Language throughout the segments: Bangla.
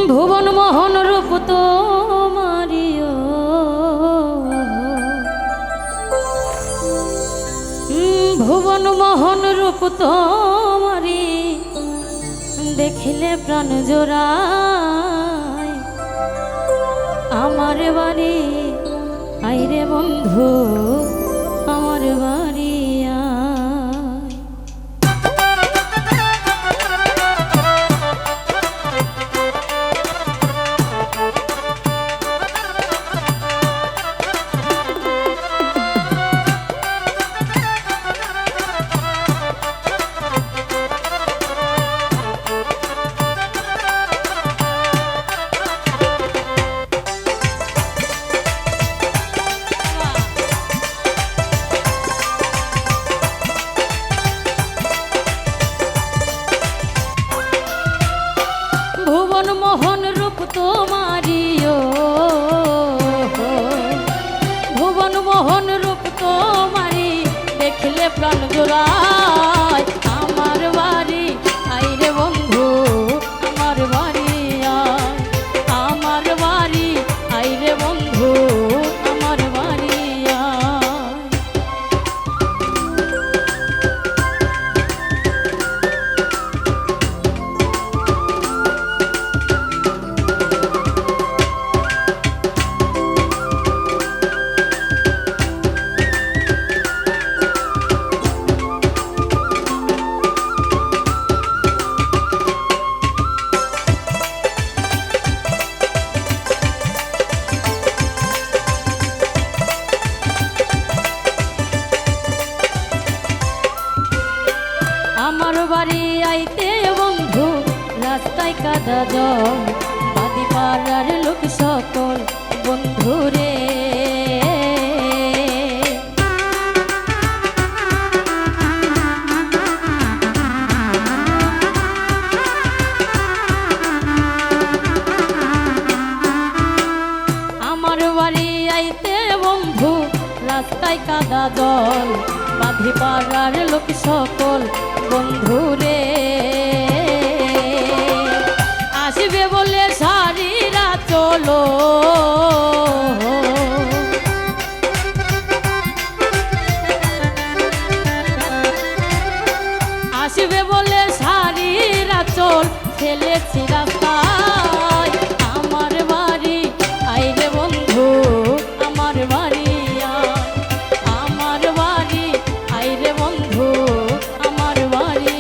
ভুবন মোহন রূপ তোমারিও ভুবন মোহন রূপ তোমারি দেখিলে প্রাণ জোড়ায় আমার বাড়ি আইরে বন্ধু আমার বাড়ি ভুবন মোহন রূপ তোমারিও ভুবন মোহন রূপ তোমারি দেখলে প্রাণ জোড়ায় আমার বাড়ি আইরে বন্ধু আমার বাড়ি আমার বাড়ি আইরে বন্ধু আমার বাড়ি আমার বাড়ি আইতে বন্ধু রাস্তায় কাদা জল বাদি পাড়ার লোক সকল বন্ধু রে আমার বাড়ি আইতে বন্ধু রাস্তায় কাদা জল বাঁধি পাড়ার লোক সকল বন্ধুরে আসবে বলে সারিরা চলো আসবে বলে সারিরা চল ফেলেছি রাস্তায় আমার বাড়ি আইরে বন্ধু আমার বাড়ি আমার বাড়ি আইরে বন্ধু আমার বাড়ি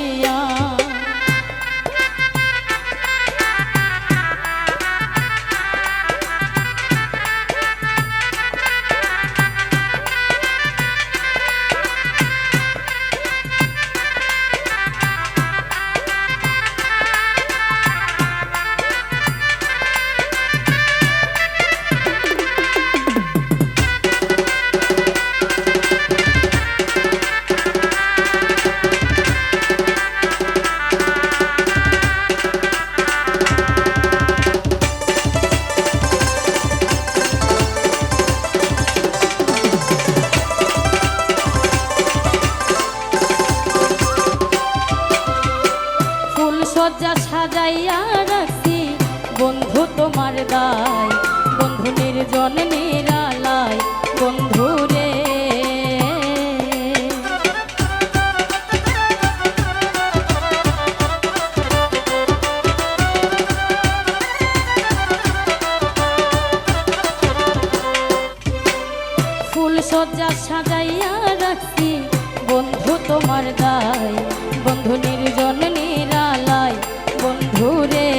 সজ্জা সাজাইয়া রাখছি বন্ধু তোমার দায় বন্ধু নির্জন নিরালায় বন্ধু রে ফুল সজ্জা সাজাইয়া রাখছি বন্ধু তোমার দায় বন্ধু নির্জন নিরালায় বন্ধু রে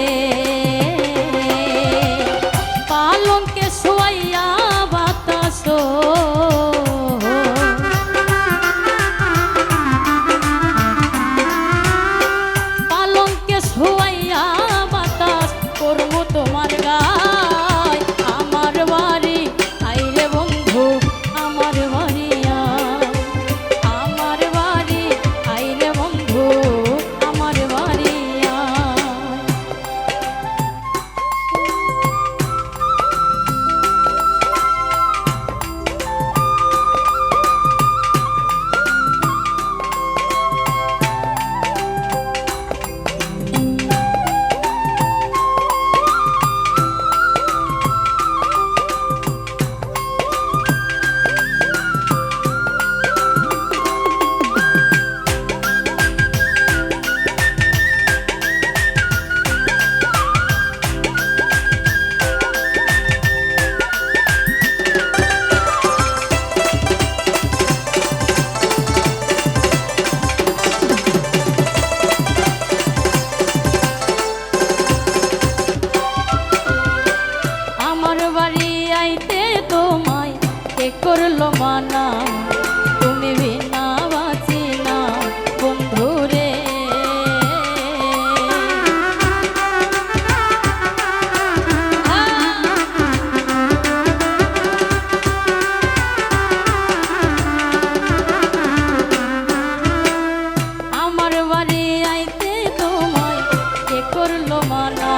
পালঙ্কে শোয়াইয়া বাতাস করলো মানা